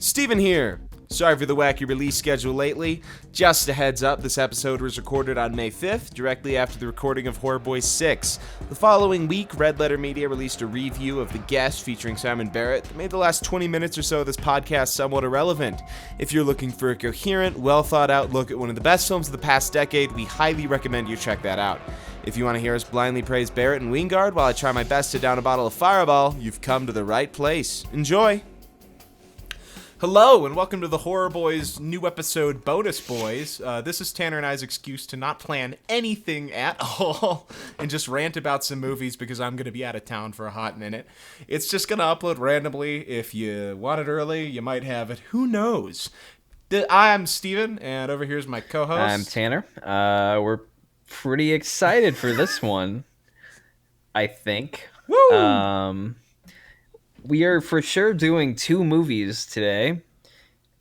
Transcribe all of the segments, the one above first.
Steven here. Sorry for the wacky release schedule lately. Just a heads up, this episode was recorded on May 5th, directly after the recording of Horror Boys 6. The following week, Red Letter Media released a review of The Guest featuring Simon Barrett that made the last 20 minutes or so of this podcast somewhat irrelevant. If you're looking for a coherent, well thought out look at one of the best films of the past decade, we highly recommend you check that out. If you want to hear us blindly praise Barrett and Wingard while I try my best to down a bottle of Fireball, you've come to the right place. Enjoy! Hello, and welcome to the Horror Boys new episode, Bonus Boys. This is Tanner and I's excuse to not plan anything at all and just rant about some movies because I'm going to be out of town for a hot minute. It's just going to upload randomly. If you want it early, you might have it. Who knows? I'm Steven, and over here is my co-host. I'm Tanner. We're pretty excited for this one, I think. Woo! We are for sure doing two movies today,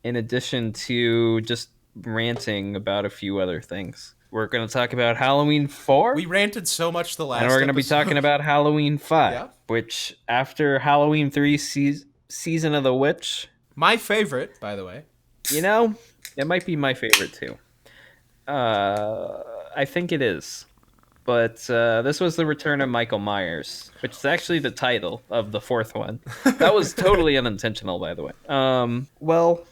in addition to just ranting about a few other things. We're going to talk about Halloween 4. We ranted so much the last and we're going to be talking about Halloween 5, Yeah. which after Halloween 3 Season of the Witch... My favorite, by the way. You know, it might be my favorite too. I think it is. But this was the return of Michael Myers, which is actually the title of the fourth one. That was totally unintentional, by the way. Well,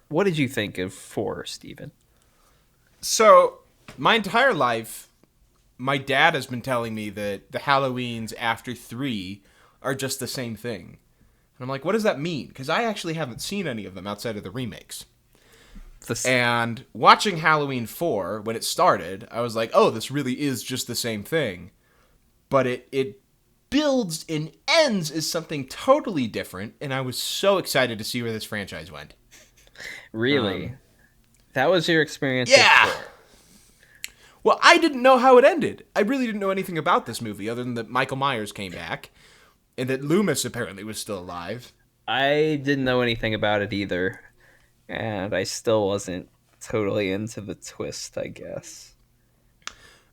what did you think of 4, Steven? So, my entire life, my dad has been telling me that the Halloweens after 3 are just the same thing. And I'm like, what does that mean? Because I actually haven't seen any of them outside of the remakes. And watching Halloween 4, when it started, I was like, oh, this really is just the same thing. But it builds and ends as something totally different, and I was so excited to see where this franchise went. Really? That was your experience? Yeah! Well, I didn't know how it ended. I really didn't know anything about this movie, other than that Michael Myers came back, and that Loomis apparently was still alive. I didn't know anything about it either. And I still wasn't totally into the twist, I guess.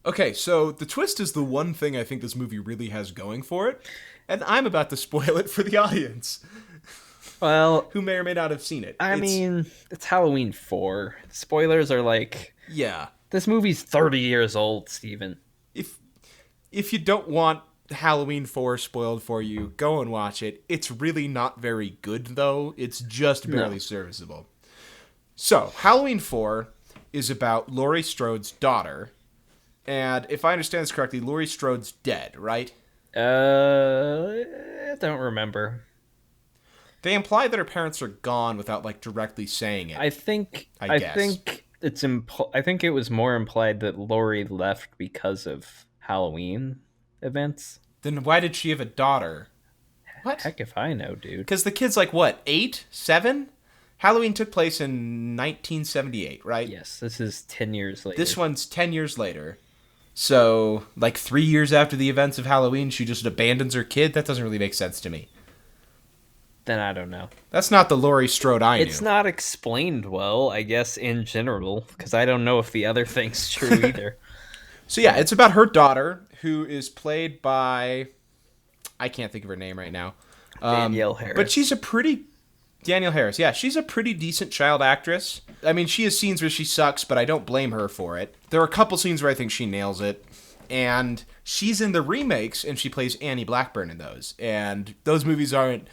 Okay, so the twist is the one thing I think this movie really has going for it, and I'm about to spoil it for the audience. Well, who may or may not have seen it. I mean, it's Halloween 4. Spoilers are like... Yeah. This movie's 30 years old, Steven. If you don't want Halloween 4 spoiled for you, go and watch it. It's really not very good, though. It's just barely serviceable. So, Halloween 4 is about Laurie Strode's daughter, and if I understand this correctly, Laurie Strode's dead, right? I don't remember. They imply that her parents are gone without, like, directly saying it. I think it was more implied that Laurie left because of Halloween events. Then why did she have a daughter? What? Heck if I know, dude. Because the kid's like, what, 8? 7? Halloween took place in 1978, right? Yes, this is 10 years later. This one's 10 years later. So, like 3 years after the events of Halloween, she just abandons her kid? That doesn't really make sense to me. Then I don't know. That's not the Laurie Strode I knew. It's not explained well, I guess, in general, because I don't know if the other thing's true either. So yeah, it's about her daughter, who is played by... I can't think of her name right now. Danielle Harris. But she's a pretty... Danielle Harris, yeah, she's a pretty decent child actress. I mean, she has scenes where she sucks, but I don't blame her for it. There are a couple scenes where I think she nails it. And she's in the remakes, and she plays Annie Blackburn in those. And those movies aren't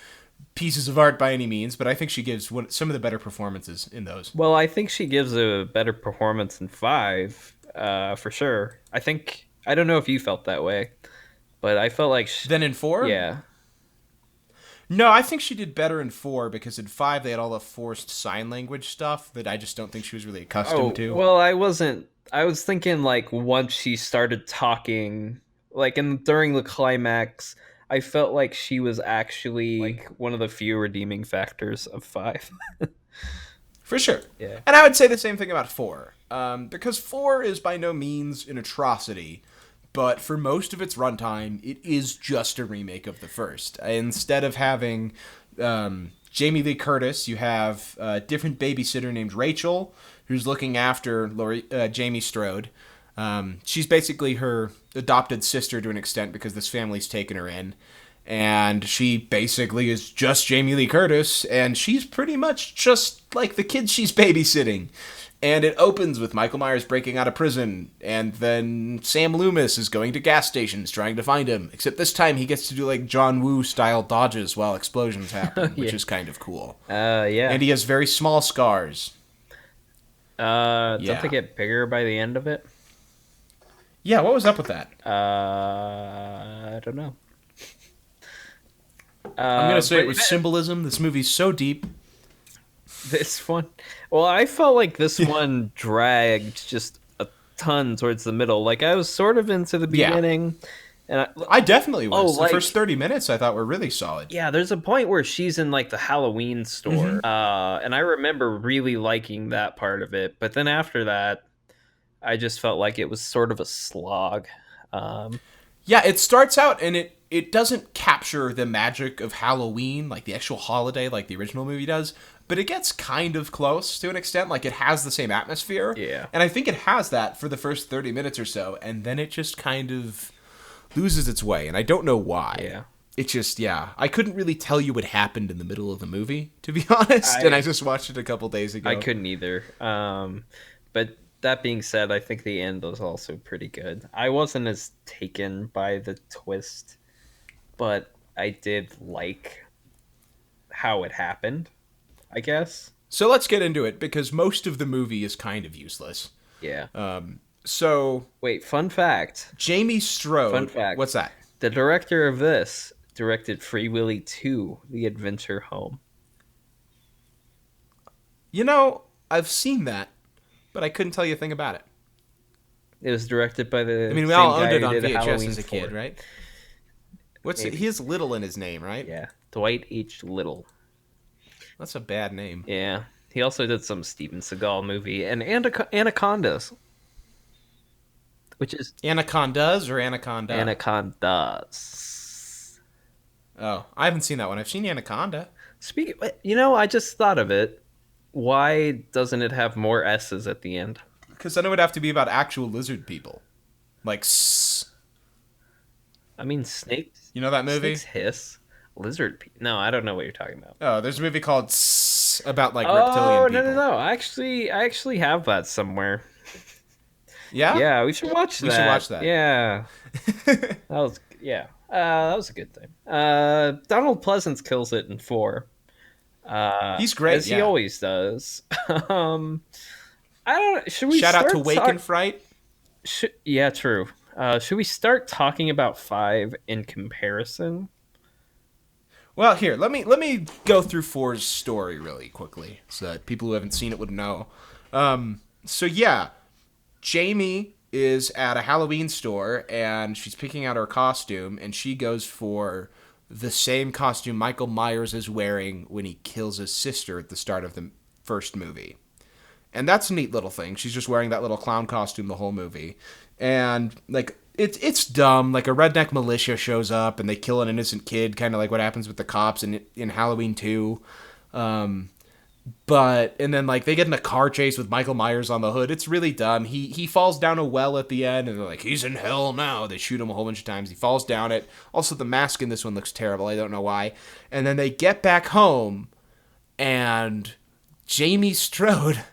pieces of art by any means, but I think she gives some of the better performances in those. Well, I think she gives a better performance in 5, for sure. I don't know if you felt that way, but I felt like... Then in 4? Yeah. No, I think she did better in 4 because in 5 they had all the forced sign language stuff that I just don't think she was really accustomed to. Well, I was thinking like once she started talking, like during the climax, I felt like she was actually like one of the few redeeming factors of 5. For sure. Yeah. And I would say the same thing about 4. Because 4 is by no means an atrocity. But for most of its runtime, it is just a remake of the first. Instead of having Jamie Lee Curtis, you have a different babysitter named Rachel, who's looking after Jamie Strode. She's basically her adopted sister to an extent because this family's taken her in. And she basically is just Jamie Lee Curtis, and she's pretty much just like the kids she's babysitting. And it opens with Michael Myers breaking out of prison, and then Sam Loomis is going to gas stations trying to find him. Except this time he gets to do like John Woo style dodges while explosions happen, which is kind of cool. Yeah. And he has very small scars. Don't they get bigger by the end of it? Yeah, what was up with that? I don't know. I'm gonna say it was symbolism. This movie's so deep. This one, well, I felt like this one dragged just a ton towards the middle. Like I was sort of into the beginning, and I definitely was. like, the first 30 minutes I thought were really solid. yeah, there's a point where she's in like the Halloween store, and I remember really liking that part of it. But then after that, I just felt like it was sort of a slog. Yeah, it starts out and it doesn't capture the magic of Halloween, like the actual holiday, like the original movie does, but it gets kind of close to an extent. Like it has the same atmosphere. Yeah. And I think it has that for the first 30 minutes or so, and then it just kind of loses its way, and I don't know why. Yeah. It just, I couldn't really tell you what happened in the middle of the movie, to be honest, and I just watched it a couple days ago. I couldn't either. But that being said, I think the end was also pretty good. I wasn't as taken by the twist, but I did like how it happened, I guess. So let's get into it, because most of the movie is kind of useless. Yeah. So... Wait, fun fact. Jamie Strode... Fun fact. What's that? The director of this directed Free Willy 2, The Adventure Home. You know, I've seen that, but I couldn't tell you a thing about it. It was directed by the I mean, we same all guy owned it who on did VHS Halloween as a 4. kid, right? What's Maybe. He has Little in his name, right? Yeah. Dwight H. Little. That's a bad name. Yeah. He also did some Steven Seagal movie and Anacondas. Which is Anacondas or Anaconda? Anacondas. Oh, I haven't seen that one. I've seen Anaconda. Speaking, I just thought of it. Why doesn't it have more S's at the end? Because then it would have to be about actual lizard people. Like, I mean, snakes. You know that movie? Snakes hiss. Lizard people. No, I don't know what you're talking about. Oh, there's a movie called about like reptilian people. Oh, no. I actually have that somewhere. Yeah? Yeah, we should watch that. We should watch that. Yeah. That was a good thing. Donald Pleasance kills it in 4. He's great, as he always does. I don't. Should we shout out to Wake and Fright? Yeah, true. Should we start talking about 5 in comparison? Well, here, let me go through 4's story really quickly, so that people who haven't seen it would know. So yeah, Jamie is at a Halloween store, and she's picking out her costume, and she goes for the same costume Michael Myers is wearing when he kills his sister at the start of the first movie. And that's a neat little thing. She's just wearing that little clown costume the whole movie. And, like, it's dumb. Like, a redneck militia shows up, and they kill an innocent kid, kind of like what happens with the cops in Halloween 2. And then, like, they get in a car chase with Michael Myers on the hood. It's really dumb. He falls down a well at the end, and they're like, he's in hell now. They shoot him a whole bunch of times. He falls down it. Also, the mask in this one looks terrible. I don't know why. And then they get back home, and Jamie Strode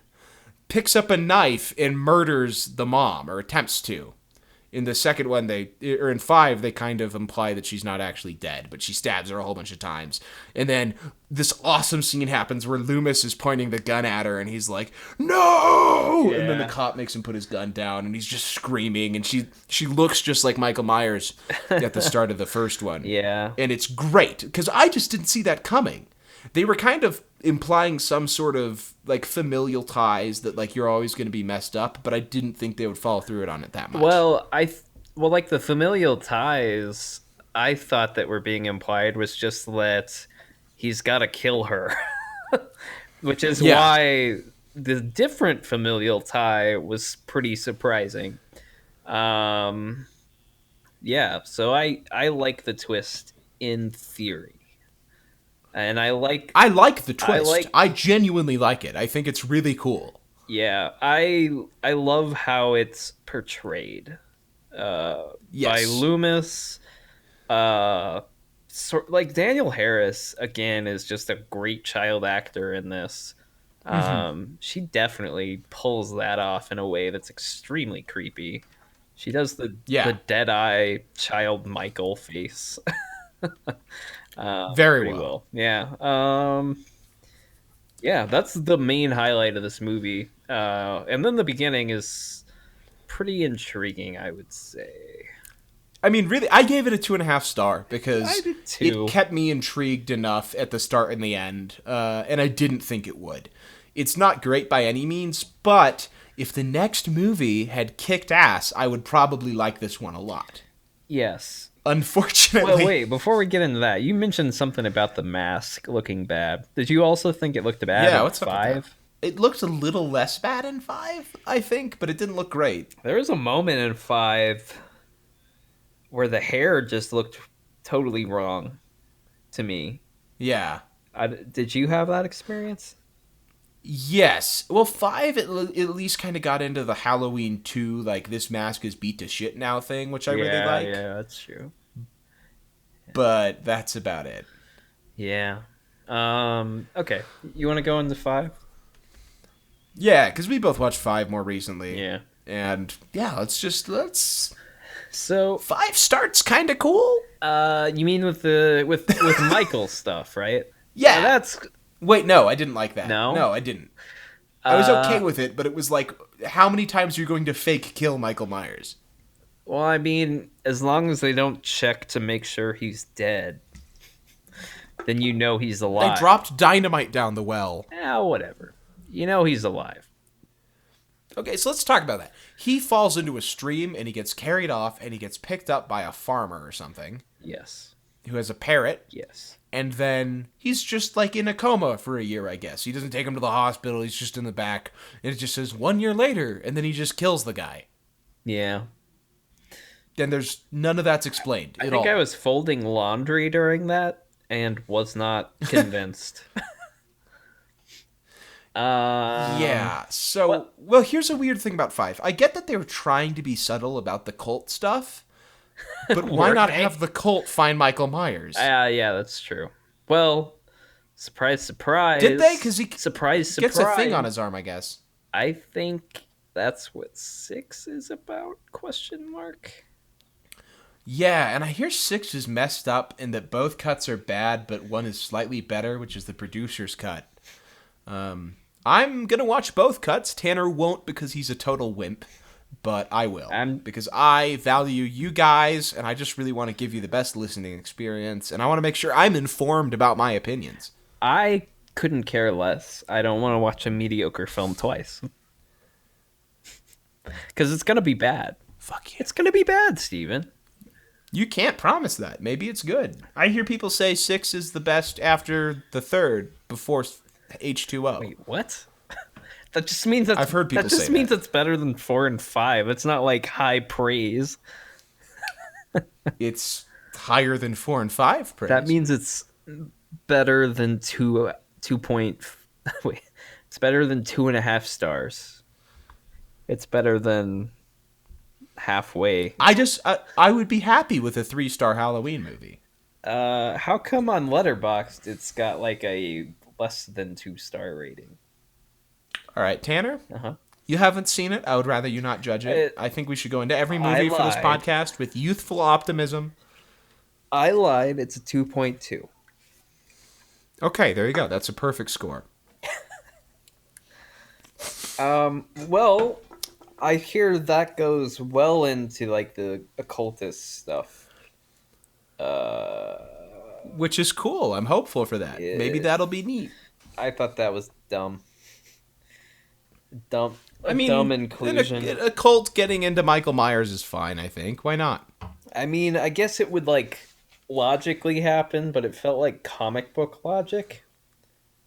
picks up a knife and murders the mom, or attempts to. In the second one, in 5, they kind of imply that she's not actually dead, but she stabs her a whole bunch of times. And then this awesome scene happens where Loomis is pointing the gun at her, and he's like, no! Yeah. And then the cop makes him put his gun down, and he's just screaming, and she looks just like Michael Myers at the start of the first one. Yeah. And it's great, because I just didn't see that coming. They were kind of implying some sort of, like, familial ties that, like, you're always going to be messed up, but I didn't think they would follow through it on it that much. Well, like, the familial ties, I thought that were being implied was just that he's got to kill her. Which is why the different familial tie was pretty surprising. Yeah, so I like the twist in theory. And I like the twist. I genuinely like it. I think it's really cool. Yeah, I love how it's portrayed by Loomis. like Daniel Harris again is just a great child actor in this. She definitely pulls that off in a way that's extremely creepy. She does the Yeah, dead eye child Michael face very pretty well. well. Yeah. Yeah, that's the main highlight of this movie. And then the beginning is pretty intriguing, I would say. I mean, really, I gave it a 2.5 star I because did it too. kept me intrigued enough at the start and the end, and I didn't think it would. It's not great by any means, but if the next movie had kicked ass, I would probably like this one a lot. Yes. Well, Unfortunately, wait, before we get into that, you mentioned something about the mask looking bad. Did you also think it looked bad yeah, in what's up with that? 5? It looked a little less bad in 5, I think, but it didn't look great. There was a moment in 5 where the hair just looked totally wrong to me. Yeah. Did you have that experience? Yes. Well, 5 at least kind of got into the Halloween 2, like, this mask is beat to shit now thing, which I really Yeah, like. yeah, that's true. But that's about it. Yeah. Okay. You want to go into 5? Yeah, because we both watched 5 more recently. Yeah. And yeah, let's. So, 5 starts kind of cool. you mean with the with Michael stuff, right? Yeah. That's Wait, no, I didn't like that. No? No, I didn't. I was okay uh, with it, but it was like, how many times are you going to fake kill Michael Myers? well, I mean, as long as they don't check to make sure he's dead, then you know he's They alive. dropped dynamite down the well. Whatever. You know he's alive. Okay, so let's talk about that. He falls into a stream and he gets carried off and he gets picked up by a farmer or something Yes. who has a parrot. Yes. And then he's just like in a coma for a year, I guess. He doesn't take him to the hospital. He's just in the back. And it just says 1 year later. And then he just kills the guy. Yeah. Then there's none of that's explained I at think all. I was folding laundry during that and was not convinced. Yeah. So, well, here's a weird thing about 5. I get that they were trying to be subtle about the cult stuff. But why Were not they? have the cult find Michael Myers? Yeah, that's true. Well, surprise, surprise. Did they? Because he surprise, gets surprise. a thing on his arm, I guess. I think that's what 6 is about? Question mark. Yeah, and I hear 6 is messed up and that both cuts are bad, but one is slightly better, which is the producer's cut. I'm going to watch both cuts. Tanner won't because he's a total wimp, but I will. Because I value you guys, and I just really want to give you the best listening experience, and I want to make sure I'm informed about my opinions. I couldn't care less. I don't want to watch a mediocre film twice. Because it's going to be bad. Fuck you. It's going to be bad, Steven. You can't promise that. Maybe it's good. I hear people say 6 is the best after the third, before H2O. Wait, what? That just means that's, I've heard people that just say means that. it's better than 4 and 5. It's not like high praise. It's higher than 4 and 5, praise. That means it's better than 2 point. Wait, it's better than 2.5 stars. It's better than halfway. I would be happy with a 3-star Halloween movie. How come on Letterboxd it's got like a less than 2-star rating? All right, Tanner, Uh-huh. you haven't seen it. I would rather you not judge it. I think we should go into every I movie for this lied. podcast with youthful optimism. I lied. It's a 2.2. Okay, there you go. That's a perfect score. Well, I hear that goes well into like the occultist stuff. Which is cool. I'm hopeful for that. Yeah. Maybe that'll be neat. I thought that was dumb. Dumb. I mean, dumb inclusion. a cult getting into Michael Myers is fine, I think. Why not? I mean, I guess it would like logically happen, but it felt like comic book logic.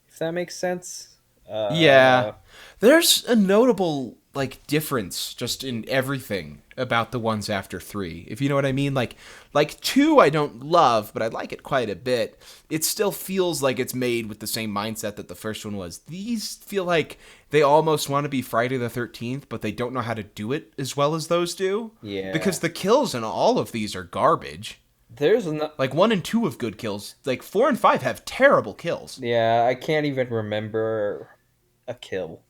If that makes sense. Yeah. There's a notable like difference just in everything about the ones after 3. If you know what I mean, like 2 I don't love, but I like it quite a bit. It still feels like it's made with the same mindset that the first one was. These feel like they almost want to be Friday the 13th, but they don't know how to do it as well as those do. Yeah. Because the kills in all of these are garbage. There's no. Like 1 and 2 have good kills. Like 4 and 5 have terrible kills. Yeah, I can't even remember a kill.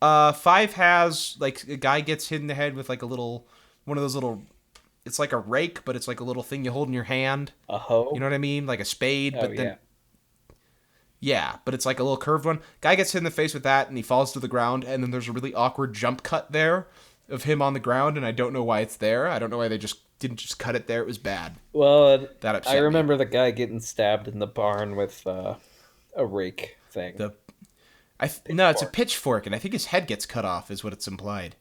5 has like a guy gets hit in the head with like a little one of those little. It's like a rake, but it's like a little thing you hold in your hand. A hoe? You know what I mean? Like a spade, Oh, but then yeah. yeah, but it's like a little curved one. Guy gets hit in the face with that, and he falls to the ground. And then there's a really awkward jump cut there of him on the ground, and I don't know why it's there. I don't know why they just didn't just cut it there. It was bad. Well, That upset I me. remember the guy getting stabbed in the barn with a rake thing. No, it's a pitchfork, and I think his head gets cut off, is what it's implied.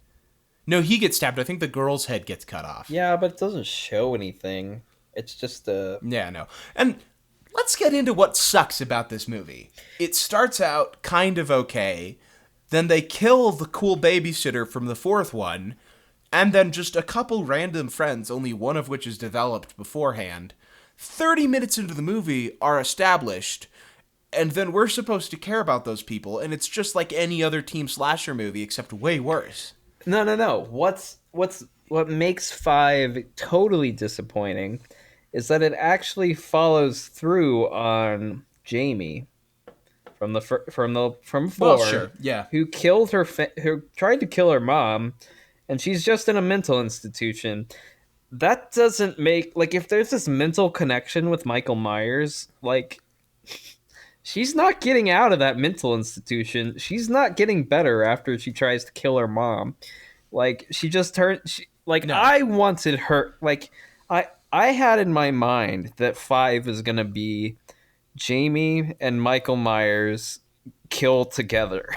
No, he gets stabbed. I think the girl's head gets cut off. Yeah, but it doesn't show anything. It's just a. Yeah, no. And let's get into what sucks about this movie. It starts out kind of okay, then they kill the cool babysitter from the fourth one, and then just a couple random friends, only one of which is developed beforehand, 30 minutes into the movie are established, and then we're supposed to care about those people, and it's just like any other team slasher movie, except way worse. No. What makes 5 totally disappointing is that it actually follows through on Jamie from 4, yeah. who who tried to kill her mom, and she's just in a mental institution. That doesn't make, like, if there's this mental connection with Michael Myers, like, she's not getting out of that mental institution. She's not getting better after she tries to kill her mom. Like, she just turned. No. I wanted her. Like, I had in my mind that 5 is gonna be Jamie and Michael Myers kill together.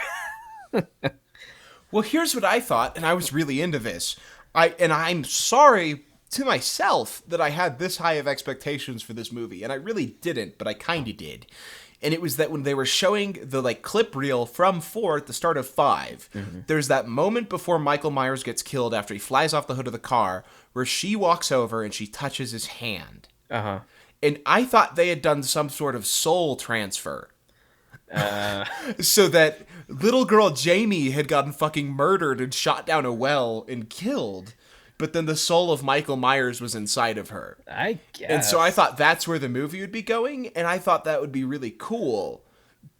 Well, here's what I thought, and I was really into this. I'm sorry to myself that I had this high of expectations for this movie, and I really didn't, but I kind of did. And it was that when they were showing the like clip reel from 4 at the start of 5, there's that moment before Michael Myers gets killed after he flies off the hood of the car, where she walks over and she touches his hand. Uh-huh. And I thought they had done some sort of soul transfer. So that little girl Jamie had gotten fucking murdered and shot down a well and killed, but then the soul of Michael Myers was inside of her. I guess. And so I thought that's where the movie would be going, and I thought that would be really cool.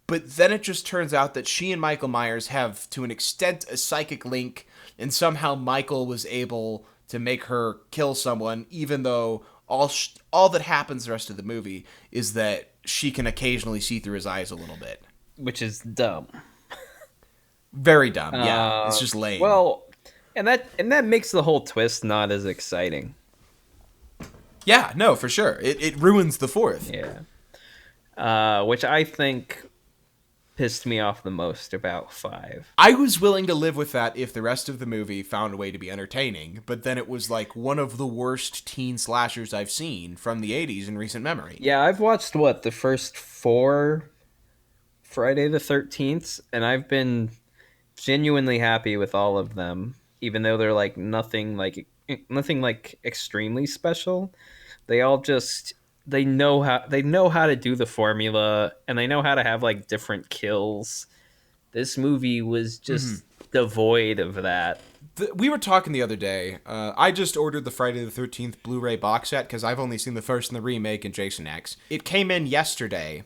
But then it just turns out that she and Michael Myers have, to an extent, a psychic link, and somehow Michael was able to make her kill someone, even though all that happens the rest of the movie is that she can occasionally see through his eyes a little bit. Which is dumb. Very dumb, yeah. It's just lame. Well, and that makes the whole twist not as exciting. Yeah, no, for sure. It ruins the fourth. Yeah. Which I think pissed me off the most about 5. I was willing to live with that if the rest of the movie found a way to be entertaining, but then it was like one of the worst teen slashers I've seen from the 80s in recent memory. Yeah, I've watched the first 4 Friday the 13th, and I've been genuinely happy with all of them, even though they're like nothing like extremely special. They all just they know how to do the formula, and they know how to have like different kills. This movie was just devoid of that. We were talking the other day. I just ordered the Friday the 13th Blu-ray box set because I've only seen the first and the remake and Jason X. It came in yesterday,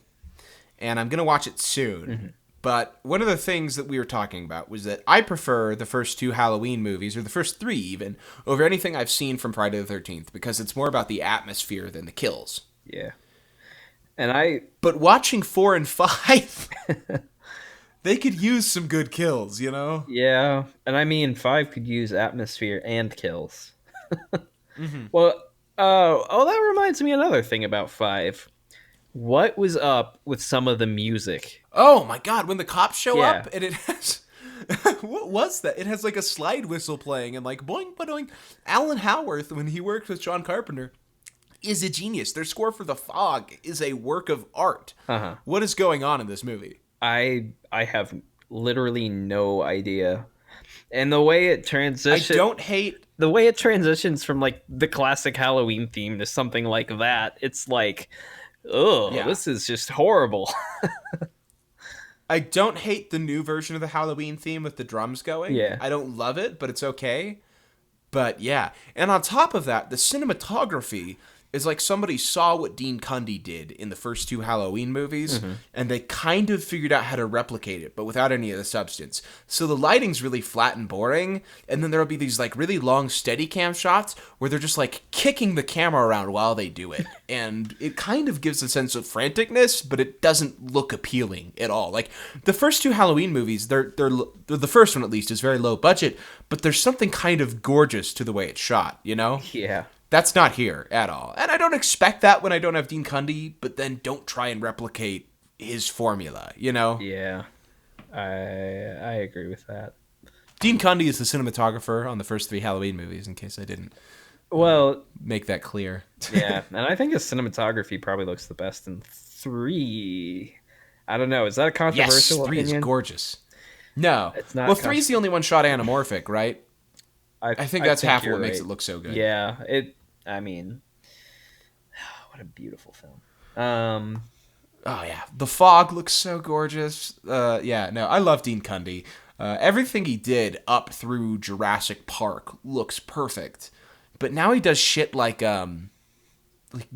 and I'm going to watch it soon. But one of the things that we were talking about was that I prefer the first 2 Halloween movies, or the first 3 even, over anything I've seen from Friday the 13th, because it's more about the atmosphere than the kills. Yeah. And But watching 4 and 5, they could use some good kills, you know? Yeah, and I mean 5 could use atmosphere and kills. Well, that reminds me another thing about 5. What was up with some of the music? Oh my god, when the cops show Yeah. up and it has... What was that? It has like a slide whistle playing and like boing, boing. Alan Howarth, when he worked with John Carpenter, is a genius. Their score for The Fog is a work of art. Uh-huh. What is going on in this movie? I have literally no idea. And the way it transitions, the way it transitions from like the classic Halloween theme to something like that, it's like, this is just horrible. I don't hate the new version of the Halloween theme with the drums going. Yeah. I don't love it, but it's okay. But yeah, and on top of that, the cinematography is like somebody saw what Dean Cundey did in the first two Halloween movies, and they kind of figured out how to replicate it, but without any of the substance. So the lighting's really flat and boring, and then there'll be these like really long steady cam shots where they're just like kicking the camera around while they do it. And it kind of gives a sense of franticness, but it doesn't look appealing at all. Like the first two Halloween movies, they're the first one at least is very low budget, but there's something kind of gorgeous to the way it's shot, you know? Yeah. That's not here at all. And I don't expect that when I don't have Dean Cundey, but then don't try and replicate his formula, you know? Yeah. I agree with that. Dean Cundey is the cinematographer on the first three Halloween movies, in case I didn't Well, make that clear. yeah, and I think his cinematography probably looks the best in 3. I don't know. Is that a Yes, controversial 3 opinion? is gorgeous. No. It's not Well, 3 is the only one shot anamorphic, right? I think that's half you're what makes right. it look so good. Yeah, I mean, what a beautiful film. Oh, yeah. The fog looks so gorgeous. Yeah, no, I love Dean Cundey. Everything he did up through Jurassic Park looks perfect. But now he does shit like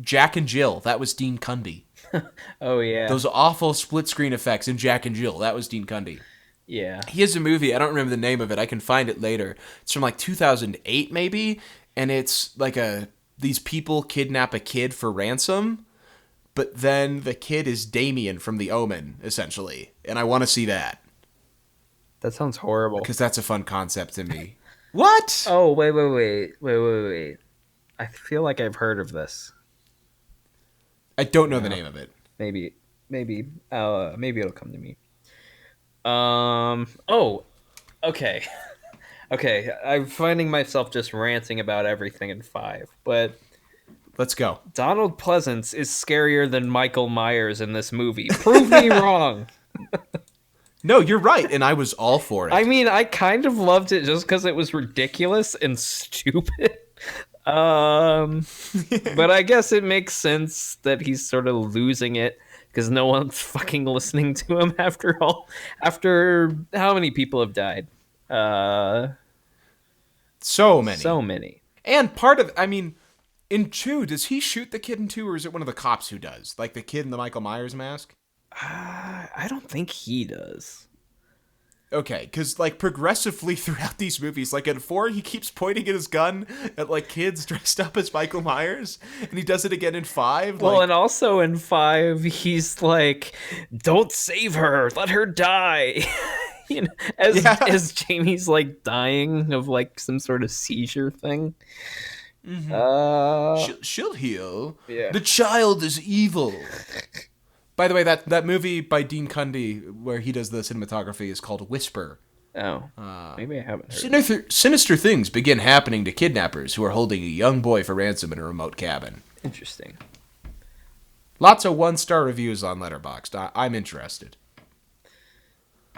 Jack and Jill. That was Dean Cundey. Oh yeah, Those awful split screen effects in Jack and Jill. That was Dean Cundey. yeah. He has a movie. I don't remember the name of it. I can find it later. It's from like 2008 maybe, and it's like these people kidnap a kid for ransom, but then the kid is Damien from The Omen essentially, and I want to see that That sounds horrible. because that's a fun concept to me. What? Oh wait. I feel like I've heard of this. I don't know the name of it. Maybe it'll come to me. Oh, okay. Okay, I'm finding myself just ranting about everything in 5, but Let's go. Donald Pleasance is scarier than Michael Myers in this movie. Prove me wrong. No, you're right, and I was all for it. I mean, I kind of loved it just because it was ridiculous and stupid. But I guess it makes sense that he's sort of losing it because no one's fucking listening to him after all. After how many people have died? So many. So many. And part of, I mean, in 2, does he shoot the kid in 2, or is it one of the cops who does? Like the kid in the Michael Myers mask? I don't think he does. Okay, because, like, progressively throughout these movies, like, in 4, he keeps pointing at his gun at, like, kids dressed up as Michael Myers, and he does it again in 5. Well, like, and also in 5, he's like, "Don't save her, let her die." You know, as Jamie's like dying of like some sort of seizure thing. she'll heal. Yeah. The child is evil. By the way, that movie by Dean Cundey, where he does the cinematography, is called Whisper. Oh, maybe I haven't heard. Sinister things begin happening to kidnappers who are holding a young boy for ransom in a remote cabin. Interesting. Lots of 1-star reviews on Letterboxd. I'm interested.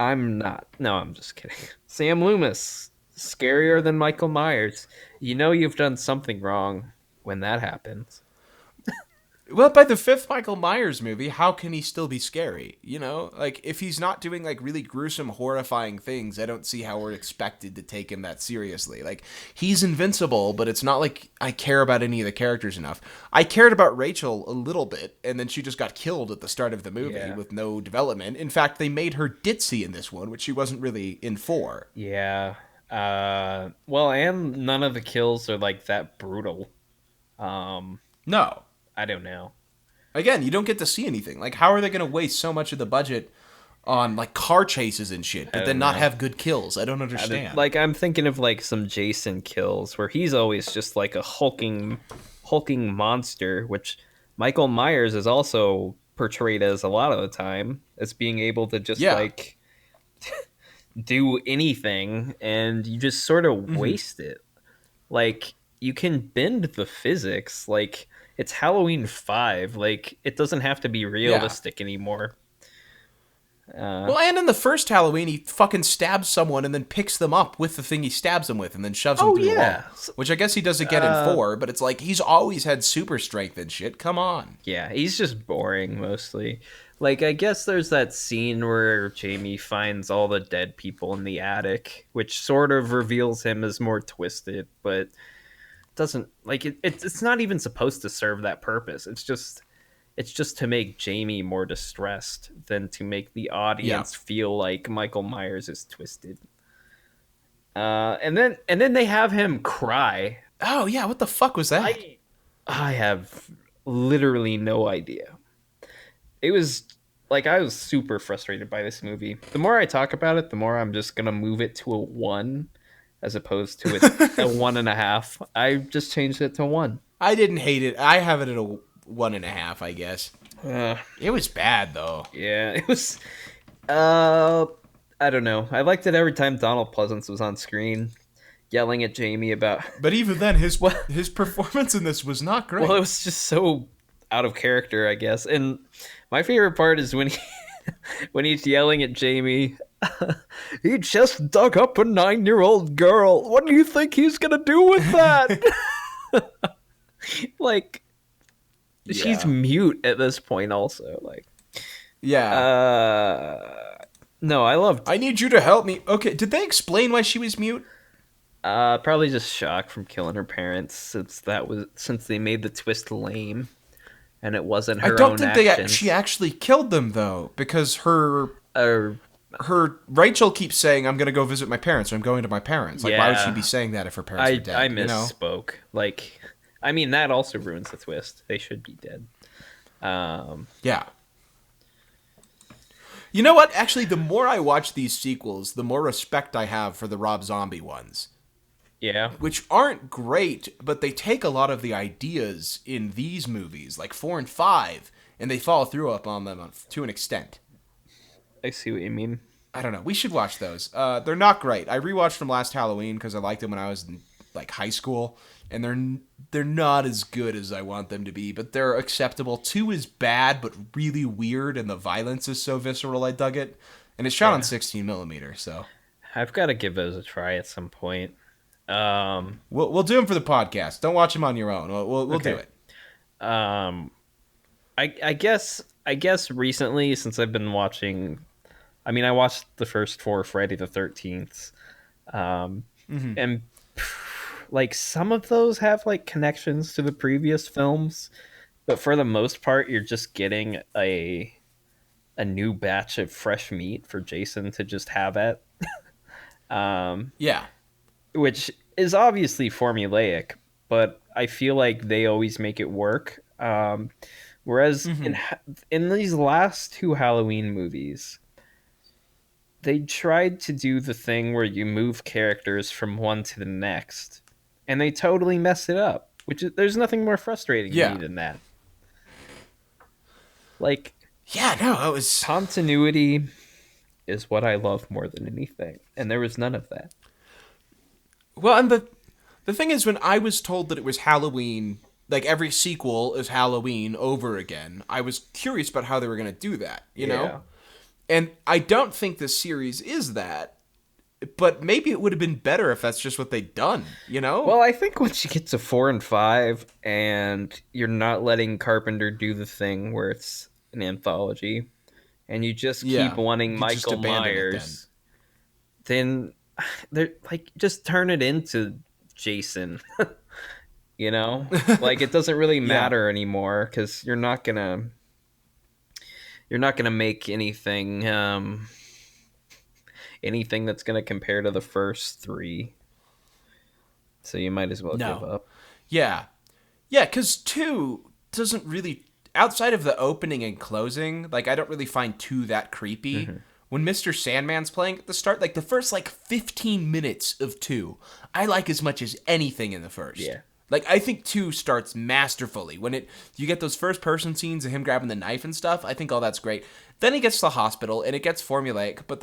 I'm not. No, I'm just kidding. Sam Loomis, scarier than Michael Myers. You know you've done something wrong when that happens. Well, by the 5th Michael Myers movie, how can he still be scary? You know, like, if he's not doing, like, really gruesome, horrifying things, I don't see how we're expected to take him that seriously. Like, he's invincible, but it's not like I care about any of the characters enough. I cared about Rachel a little bit, and then she just got killed at the start of the movie with no development. In fact, they made her ditzy in this one, which she wasn't really in 4. Yeah. Well, and none of the kills are like that brutal. No. I don't know. Again, you don't get to see anything. Like, how are they going to waste so much of the budget on, like, car chases and shit, but then not have good kills? I don't understand. Like, I'm thinking of like some Jason kills where he's always just like a hulking monster, which Michael Myers is also portrayed as a lot of the time as being able to just like do anything, and you just sort of waste it. Like, you can bend the physics. Like, it's Halloween 5. Like, it doesn't have to be realistic anymore. Well, and in the first Halloween, he fucking stabs someone and then picks them up with the thing he stabs them with and then shoves them through the wall. Which I guess he does again in 4, but it's like, he's always had super strength and shit. Come on. Yeah, he's just boring, mostly. Like, I guess there's that scene where Jamie finds all the dead people in the attic, which sort of reveals him as more twisted, but doesn't like it's not even supposed to serve that purpose. It's just to make Jamie more distressed than to make the audience feel like Michael Myers is twisted. And then they have him cry. Oh yeah, what the fuck was that? I have literally no idea. It was like I was super frustrated by this movie. The more I talk about it, the more I'm just gonna move it to a 1 as opposed to a 1.5. I just changed it to 1. I didn't hate it. I have it at a 1.5, I guess. It was bad though. Yeah, it was. I don't know. I liked it every time Donald Pleasance was on screen, yelling at Jamie about. But even then, his performance in this was not great. Well, it was just so out of character, I guess. And my favorite part is when when he's yelling at Jamie. He just dug up a 9-year-old girl. What do you think he's gonna do with that? Like, she's mute at this point. Also, like, no, I loved. I need you to help me. Okay, did they explain why she was mute? Probably just shock from killing her parents, since they made the twist lame, and it wasn't her. I don't own think actions. she actually killed them though, because her Rachel keeps saying, "I'm gonna go visit my parents," or "I'm going to my parents." Like, why would she be saying that if her parents are dead? I misspoke. Like, I mean, that also ruins the twist. They should be dead. Yeah. You know what? Actually, the more I watch these sequels, the more respect I have for the Rob Zombie ones. Yeah. Which aren't great, but they take a lot of the ideas in these movies, like 4 and 5, and they follow through up on them to an extent. I see what you mean. I don't know. We should watch those. They're not great. I rewatched them last Halloween because I liked them when I was in like high school, and they're not as good as I want them to be, but they're acceptable. 2 is bad, but really weird, and the violence is so visceral. I dug it, and it's shot on 16 millimeter. So I've got to give those a try at some point. We'll do them for the podcast. Don't watch them on your own. We'll do it. I guess recently, since I've been watching, I mean, I watched the first 4 Friday the 13th, and like some of those have like connections to the previous films, but for the most part, you're just getting a new batch of fresh meat for Jason to just have at. Yeah. Which is obviously formulaic, but I feel like they always make it work. Whereas in these last 2 Halloween movies, they tried to do the thing where you move characters from one to the next, and they totally messed it up. There's nothing more frustrating to me than that. Like, it was continuity is what I love more than anything, and there was none of that. Well, and the thing is, when I was told that it was Halloween, like every sequel is Halloween over again, I was curious about how they were going to do that, you know? And I don't think this series is that, but maybe it would have been better if that's just what they'd done, you know? Well, I think once you get to 4 and 5, and you're not letting Carpenter do the thing where it's an anthology, and you just keep wanting Michael Myers, then they're like, just turn it into Jason. You know, like, it doesn't really matter anymore, because you're not gonna make anything that's gonna compare to the first 3. So you might as well give up. Yeah, because 2 doesn't really, outside of the opening and closing, like, I don't really find 2 that creepy. When Mr. Sandman's playing at the start, like the first like 15 minutes of 2, I like as much as anything in the first. Yeah. Like, I think 2 starts masterfully. When you get those first person scenes of him grabbing the knife and stuff, I think all that's great. Then he gets to the hospital and it gets formulaic, but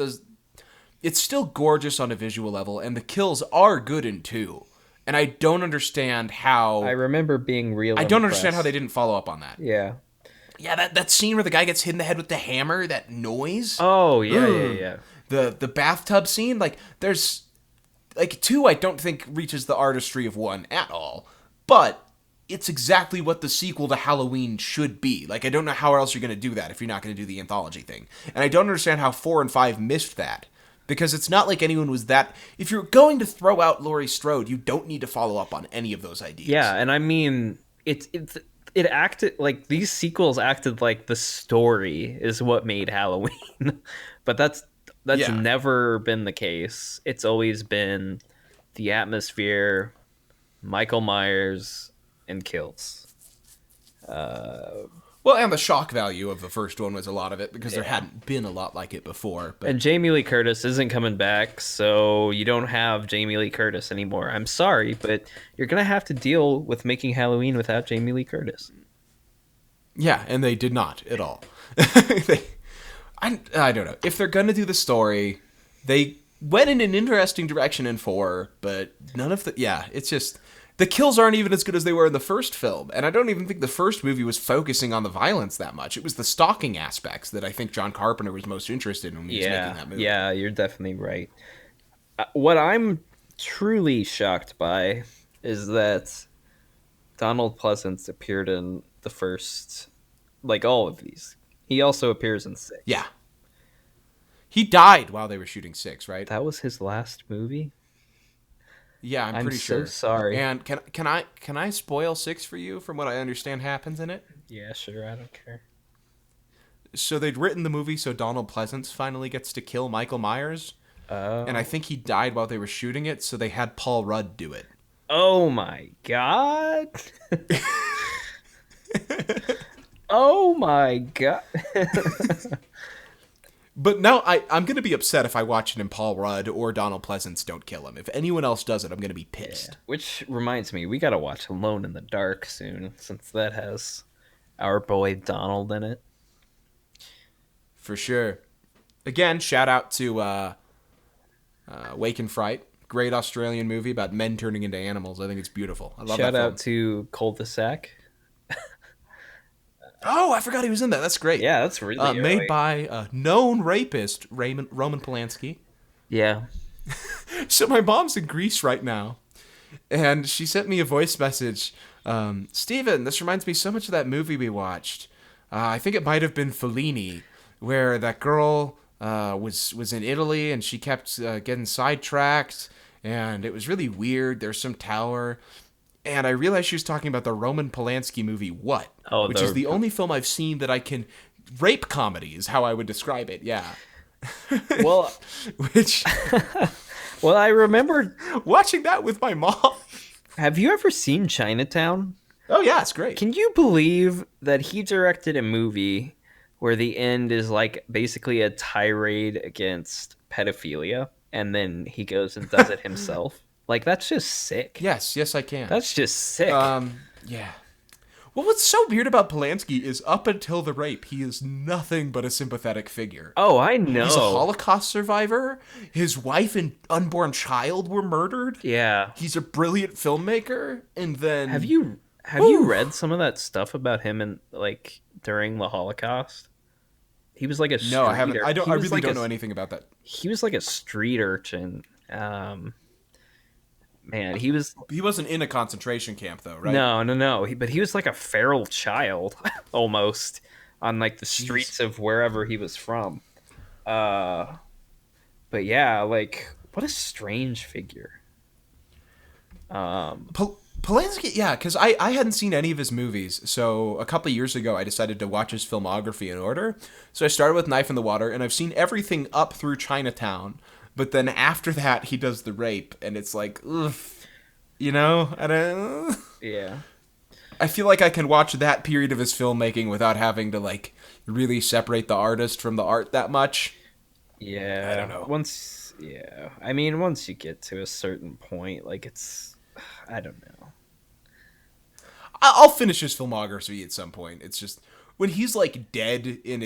it's still gorgeous on a visual level, and the kills are good in 2. And I don't understand how... I remember being real I don't understand how they didn't follow up on that. Yeah. Yeah, that scene where the guy gets hit in the head with the hammer, that noise. Oh, yeah. The bathtub scene, like, there's... Like, 2, I don't think reaches the artistry of 1 at all. But it's exactly what the sequel to Halloween should be. Like, I don't know how else you're going to do that if you're not going to do the anthology thing. And I don't understand how 4 and 5 missed that. Because it's not like anyone was that... If you're going to throw out Laurie Strode, you don't need to follow up on any of those ideas. Yeah, and I mean, it acted like these sequels acted like the story is what made Halloween. But that's never been the case. It's always been the atmosphere, Michael Myers, and kills. Well, and the shock value of the first one was a lot of it, because there hadn't been a lot like it before. But... And Jamie Lee Curtis isn't coming back, so you don't have Jamie Lee Curtis anymore. I'm sorry, but you're going to have to deal with making Halloween without Jamie Lee Curtis. Yeah, and they did not at all. I don't know. If they're going to do the story, they went in an interesting direction in 4, but none of the... Yeah, it's just... The kills aren't even as good as they were in the first film, and I don't even think the first movie was focusing on the violence that much. It was the stalking aspects that I think John Carpenter was most interested in when he was making that movie. Yeah, you're definitely right. What I'm truly shocked by is that Donald Pleasance appeared in the first, like, all of these. He also appears in 6. Yeah. He died while they were shooting 6, right? That was his last movie? Yeah, I'm pretty sure. I'm so sorry. And can I spoil 6 for you from what I understand happens in it? Yeah, sure, I don't care. So they'd written the movie so Donald Pleasance finally gets to kill Michael Myers. And I think he died while they were shooting it, so they had Paul Rudd do it. Oh my god. Oh my god. But now I'm going to be upset if I watch it and Paul Rudd or Donald Pleasance don't kill him. If anyone else does it, I'm going to be pissed. Yeah. Which reminds me, we got to watch Alone in the Dark soon, since that has our boy Donald in it. For sure. Again, shout out to Wake and Fright. Great Australian movie about men turning into animals. I think it's beautiful. I love that film. Shout out to Cul-de-sac. Oh, I forgot he was in that. That's great. Yeah, that's really made by a known rapist, Roman Polanski. Yeah. So my mom's in Greece right now, and she sent me a voice message. Steven, this reminds me so much of that movie we watched. I think it might have been Fellini, where that girl was in Italy, and she kept getting sidetracked, and it was really weird. There's some tower... And I realized she was talking about the Roman Polanski movie What? Which is the only film I've seen that I can... Rape comedy is how I would describe it, yeah. Well... Which... Well, I remember... Watching that with my mom. Have you ever seen Chinatown? Oh, yeah, it's great. Can you believe that he directed a movie where the end is like basically a tirade against pedophilia, and then he goes and does it himself? Like, that's just sick. Yes, I can. That's just sick. Yeah. Well, what's so weird about Polanski is up until the rape, he is nothing but a sympathetic figure. Oh, I know. He's a Holocaust survivor. His wife and unborn child were murdered. Yeah. He's a brilliant filmmaker. And then... Have you read some of that stuff about him and like during the Holocaust? He was like a street... No, I haven't. I really don't know anything about that. He was like a street urchin. Man, he wasn't in a concentration camp, though, right? No. But he was like a feral child, almost, on like the streets of wherever he was from. But yeah, like, what a strange figure. Polanski, yeah, because I hadn't seen any of his movies, so a couple of years ago I decided to watch his filmography in order. So I started with Knife in the Water, and I've seen everything up through Chinatown. But then after that, he does the rape, and it's like, ugh, you know? Yeah. I feel like I can watch that period of his filmmaking without having to, like, really separate the artist from the art that much. Yeah. I don't know. Once you get to a certain point, like, it's... I don't know. I'll finish his filmography at some point. It's just, when he's, like, dead and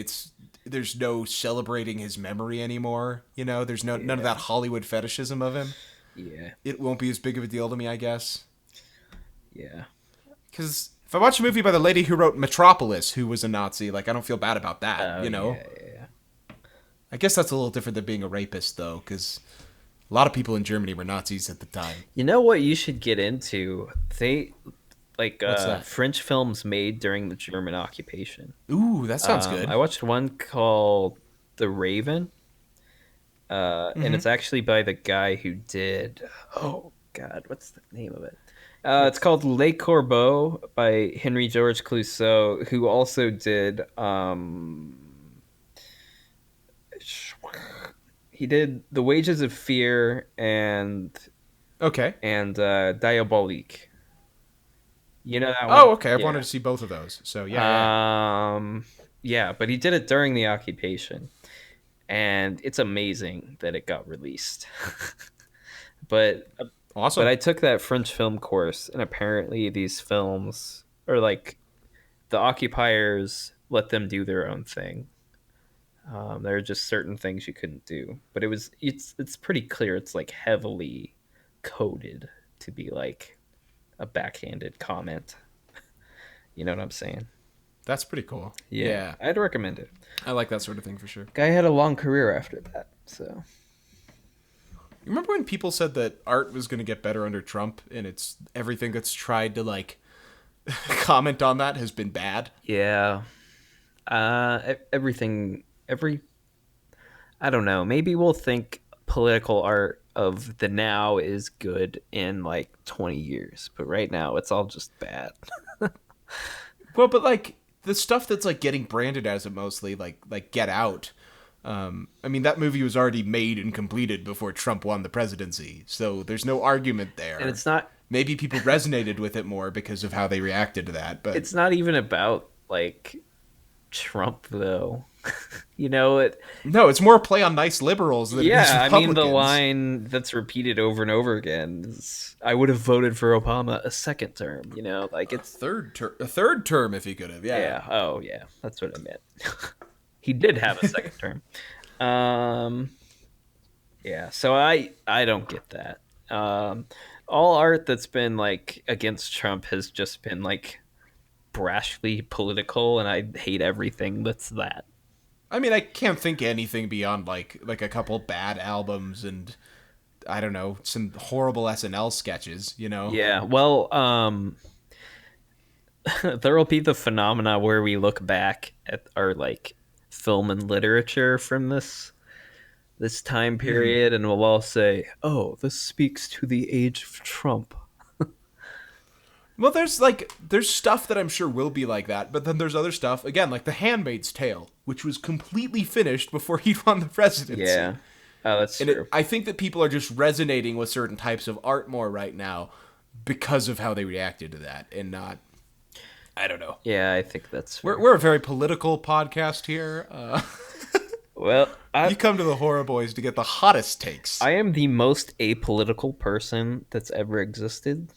there's no celebrating his memory anymore, you know? There's none of that Hollywood fetishism of him. Yeah. It won't be as big of a deal to me, I guess. Yeah. Because if I watch a movie by the lady who wrote Metropolis, who was a Nazi, like, I don't feel bad about that, you know? Yeah. I guess that's a little different than being a rapist, though, because a lot of people in Germany were Nazis at the time. You know what you should get into? like What's that? French films made during the German occupation. Ooh, that sounds good. I watched one called The Raven, and it's actually by the guy who did. Oh God, what's the name of it? It's called Le Corbeau by Henry George Clouseau, who also did. He did The Wages of Fear Okay. and Diabolique. You know that one? Oh, okay. I've wanted Yeah. to see both of those. So yeah. Yeah, but he did it during the occupation, and it's amazing that it got released. but Awesome. but I took that French film course, and apparently these films are like the occupiers let them do their own thing. There are just certain things you couldn't do, but it's pretty clear it's like heavily coded to be like a backhanded comment. You know what I'm saying? That's pretty cool. Yeah, I'd recommend it. I like that sort of thing for sure. Guy had a long career after that, so You remember when people said that art was going to get better under Trump, and it's everything that's tried to like comment on that has been bad? yeah. I don't know. Maybe we'll think political art of the now is good in like 20 years, but right now it's all just bad. Well, but like the stuff that's like getting branded as it mostly like Get Out. I mean, that movie was already made and completed before Trump won the presidency, so there's no argument there. And it's not Maybe people resonated with it more because of how they reacted to that, but it's not even about like Trump though. You know it. no, it's more a play on nice liberals than it is Yeah, I mean the Republicans. line that's repeated over and over again is, "I would have voted for Obama a second term." You know, like it's A third term if he could have. yeah. Oh yeah, that's what I meant. He did have a second term. Yeah, so I don't get that. All art that's been like against Trump has just been like brashly political, and I hate everything that's that. I mean, I can't think anything beyond like a couple bad albums and I don't know, some horrible SNL sketches, you know. Yeah, well, there will be the phenomena where we look back at our like film and literature from this time period, and we'll all say, "Oh, this speaks to the age of Trump." Well, there's stuff that I'm sure will be like that, but then there's other stuff again, like The Handmaid's Tale, which was completely finished before he won the presidency. Yeah, oh, that's And true. I think that people are just resonating with certain types of art more right now because of how they reacted to that, and not. I don't know. Yeah, I think that's fair. We're a very political podcast here. Well, You come to the Horror Boys to get the hottest takes. I am the most apolitical person that's ever existed.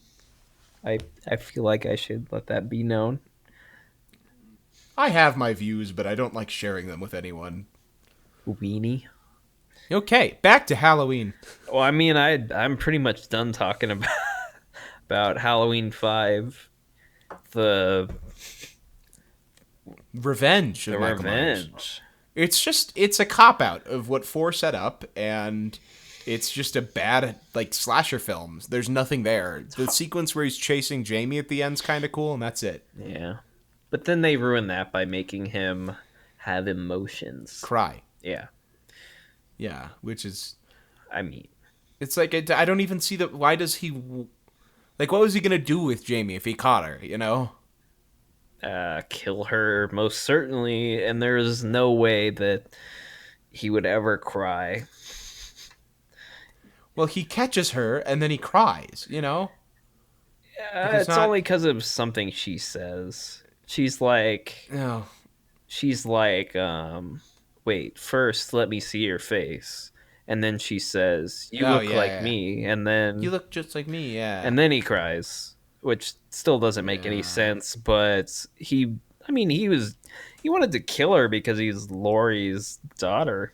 I feel like I should let that be known. I have my views, but I don't like sharing them with anyone. Weenie. Okay, back to Halloween. Well, I mean, I'm pretty much done talking about about Halloween 5, the Revenge of Michael Myers. revenge. It's a cop out of what 4 set up, and it's just a bad like slasher films. There's nothing there. The sequence where he's chasing Jamie at the end's kind of cool, and that's it. Yeah, but then they ruin that by making him have emotions. Cry. Yeah, Yeah, which is I mean, it's like I don't even see that. Why does he like? What was he gonna do with Jamie if he caught her? You know. kill her most certainly, and there's no way that he would ever cry. Well, he catches her and then he cries. You know. It's only because of something she says. No. She's like, wait, first let me see your face. And then she says, you Oh, look yeah, like yeah. me. And then You look just like me. Yeah. and then he cries, which still doesn't make any sense, but he wanted to kill her because he's Laurie's daughter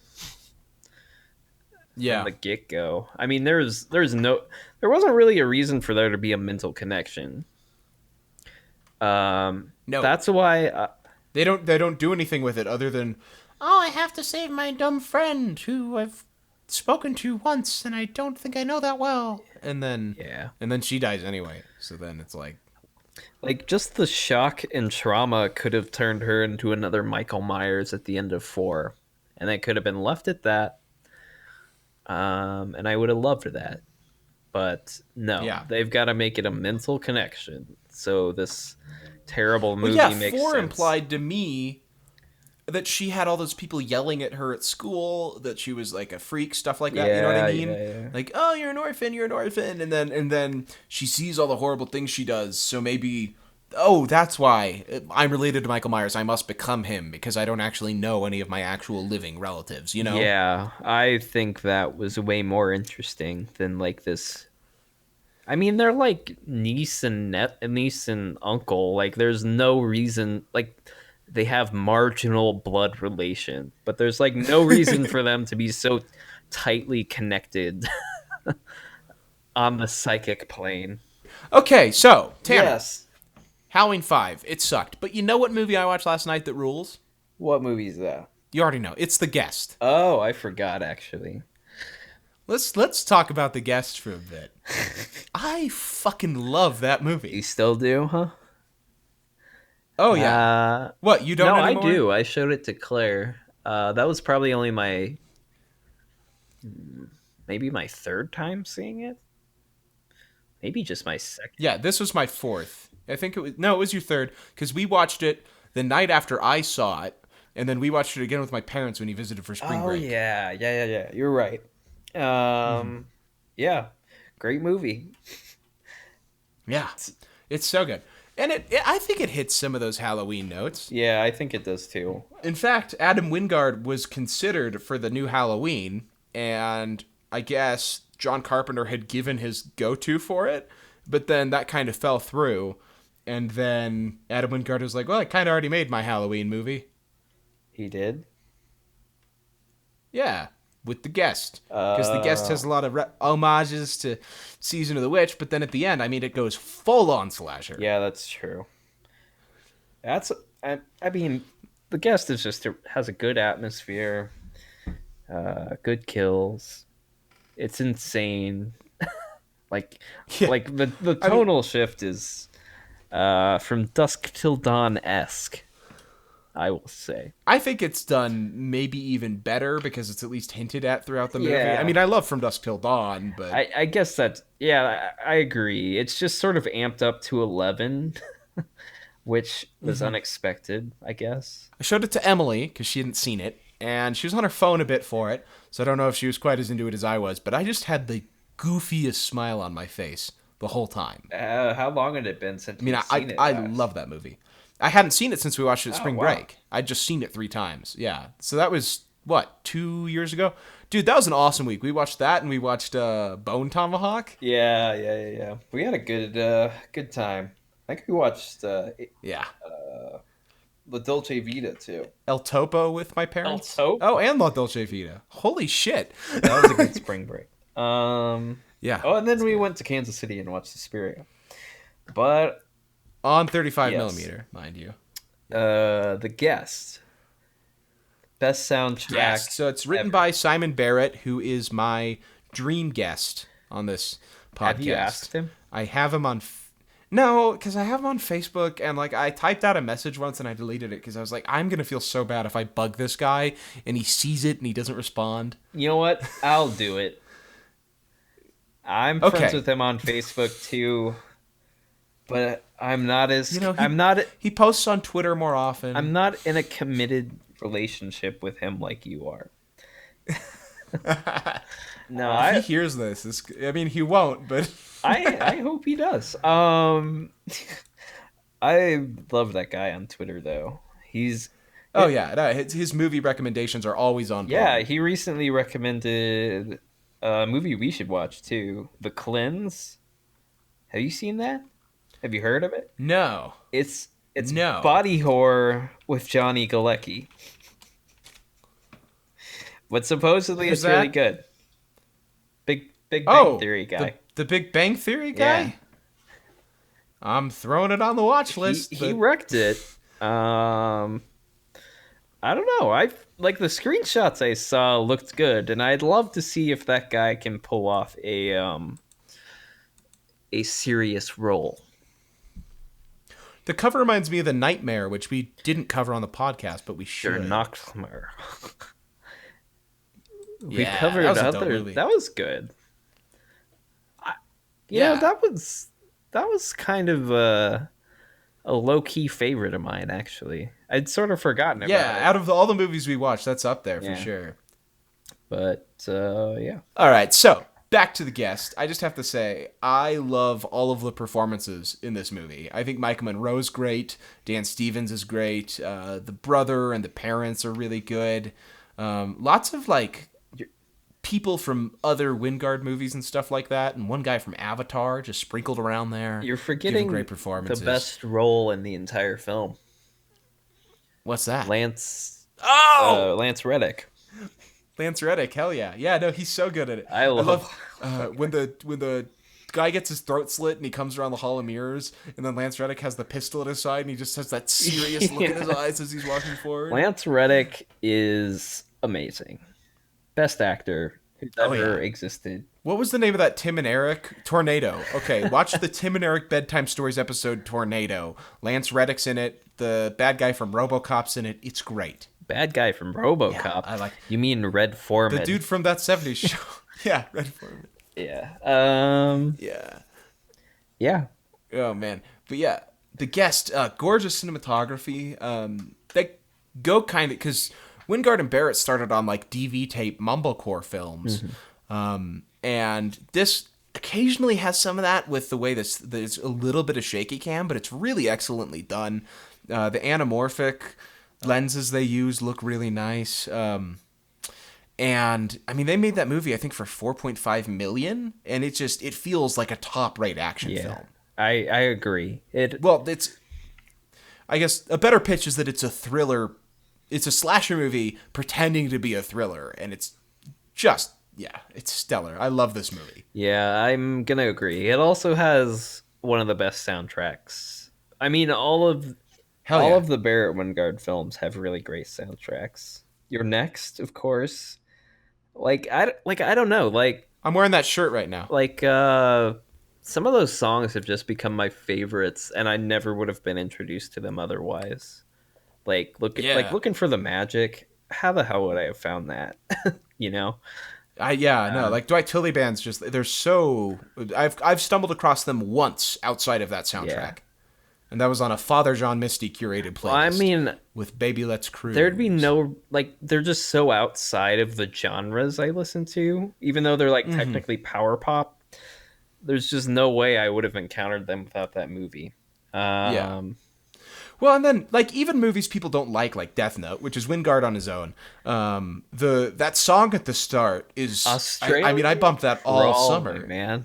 yeah. from the get-go. I mean, there wasn't really a reason for there to be a mental connection. No. That's why They don't do anything with it other than, oh, I have to save my dumb friend who I've spoken to once and I don't think I know that well. And then yeah. and then she dies anyway. So then it's like, Like, just the shock and trauma could have turned her into another Michael Myers at the end of 4. And it could have been left at that. And I would have loved that. But no, Yeah. they've got to make it a mental connection. So this terrible Well, movie yeah, makes 4 sense. implied to me that she had all those people yelling at her at school, that she was like a freak, stuff like that. You know what I mean? Yeah. Like, oh, you're an orphan, and then she sees all the horrible things she does. So maybe, oh, that's why I'm related to Michael Myers. I must become him because I don't actually know any of my actual living relatives. You know? Yeah, I think that was way more interesting than like this. I mean, they're like niece and uncle. Like, there's no reason. Like, they have marginal blood relation, but there's like no reason for them to be so tightly connected on the psychic plane. Okay, so Tanner, Yes. Halloween 5, it sucked. But you know what movie I watched last night that rules? What movie is that? You already know. It's The Guest. Oh, I forgot actually. Let's talk about The Guest for a bit. I fucking love that You movie. still do, huh? Oh yeah. What, you don't No, anymore? I do. I showed it to Claire. That was probably only maybe my third time seeing it. Maybe just my second. Yeah, this was my fourth. I think it was your third because we watched it the night after I saw it, and then we watched it again with my parents when he visited for spring Oh break. yeah. You're right. Yeah, great movie. Yeah, it's so good, and I think it hits some of those Halloween notes. Yeah, I think it does too. In fact, Adam Wingard was considered for the new Halloween, and I guess John Carpenter had given his go-to for it, but then that kind of fell through, and then Adam Wingard was like, "Well, I kind of already made my Halloween movie." He did. Yeah, with The Guest, because The Guest has a lot of homages to Season of the Witch, but then at the end, I mean, it goes full on slasher. Yeah, that's true. I mean, The Guest is has a good atmosphere, good kills. It's insane. like Yeah. like the tonal shift is from Dusk Till Dawn esque, I will say. I think it's done maybe even better because it's at least hinted at throughout the movie. Yeah. I mean, I love From Dusk Till Dawn, but I guess that, yeah, I agree. It's just sort of amped up to 11, which was unexpected, I guess. I showed it to Emily because she hadn't seen it, and she was on her phone a bit for it, so I don't know if she was quite as into it as I was, but I just had the goofiest smile on my face the whole time. How long had it been since I mean, you'd seen it I last? love that movie. I hadn't seen it since we watched it at spring wow. break. I'd just seen it 3 times. Yeah. So that was, what, 2 years ago? Dude, that was an awesome week. We watched that and we watched Bone Tomahawk. Yeah. We had a good time. I think we watched Yeah. La Dolce Vita too. El Topo with my parents. El Topo? Oh, and La Dolce Vita. Holy shit. That was a good spring break. Yeah. Oh, and then we went to Kansas City and watched Suspiria. But On 35 Yes. millimeter, mind you. The Guest, best soundtrack. Yes. So it's written ever. by Simon Barrett, who is my dream guest on this podcast. Have you asked him? I have him on. No, because I have him on Facebook, and like I typed out a message once and I deleted it because I was like, I'm gonna feel so bad if I bug this guy and he sees it and he doesn't respond. You know what? I'll do it. I'm Okay. friends with him on Facebook too, but I'm not as You know, he posts on Twitter more often. I'm not in a committed relationship with him like you are. No, If he hears this, I mean, he won't, but I hope he does. I love that guy on Twitter though. He's oh yeah, no, his movie recommendations are always on. yeah. point. He recently recommended a movie we should watch too, The Cleanse. Have you seen that? Have you heard of it? No. It's No. body horror with Johnny Galecki. But supposedly Who's it's really that? good. Big Bang Oh, Theory guy. The Big Bang Theory guy. Yeah. I'm throwing it on the watch list. He but- wrecked it. I don't know. I like the screenshots I saw looked good, and I'd love to see if that guy can pull off a serious role. The cover reminds me of The Nightmare, which we didn't cover on the podcast, but we Der should. Nachtmare. We Yeah, covered that was a dope other. movie. That was good. Yeah. That was kind of a low key favorite of mine. Actually, I'd sort of forgotten about Yeah, it. out of all the movies we watched, that's up there Yeah. for sure. But yeah, All right, so back to The Guest. I just have to say, I love all of the performances in this movie. I think Michael Monroe's great. Dan Stevens is great. The brother and the parents are really good. Lots of like people from other Wingard movies and stuff like that, and one guy from Avatar just sprinkled around there. you're giving forgetting great performances. the best role in the entire film. What's that? Lance Reddick. Lance Reddick, hell yeah. Yeah, no, he's so good at it. I love when the guy gets his throat slit and he comes around the Hall of Mirrors, and then Lance Reddick has the pistol at his side and he just has that serious look in his eyes as he's walking forward. Lance Reddick is amazing. Best actor who's ever existed. What was the name of that Tim and Eric? Tornado. Okay, watch the Tim and Eric Bedtime Stories episode Tornado. Lance Reddick's in it. The bad guy from RoboCop's in it. It's great. Bad guy from RoboCop. Yeah, I like- You mean Red Foreman? The dude from that 70s show. Yeah, Red Foreman. Yeah. Yeah. Yeah. Oh man, but yeah, The Guest, gorgeous cinematography. They go kind of because Wingard and Barrett started on like DV tape mumblecore films, and this occasionally has some of that with the way there's a little bit of shaky cam, but it's really excellently done. The anamorphic lenses they use look really nice. And I mean, they made that movie, I think, for $4.5 million, and it feels like a top-rate action film. I agree. Well, I guess a better pitch is that it's a thriller. It's a slasher movie pretending to be a thriller, and it's just, it's stellar. I love this movie. Yeah, I'm gonna agree. It also has one of the best soundtracks. I mean, all of the Barrett Wingard films have really great soundtracks. You're Next, of course. I don't know. I'm wearing that shirt right now. Some of those songs have just become my favorites, and I never would have been introduced to them otherwise. Looking for the Magic. How the hell would I have found that? You know? Like Dwight Tilly bands they're so. I've stumbled across them once outside of that soundtrack. Yeah. And that was on a Father John Misty curated playlist. I mean, with Baby Let's Cruise. There'd be no they're just so outside of the genres I listen to, even though they're technically power pop. There's just no way I would have encountered them without that movie. Yeah. Well, and then even movies people don't like Death Note, which is Wingard on his own. That song at the start is Australia. I mean, I bumped that all summer, man.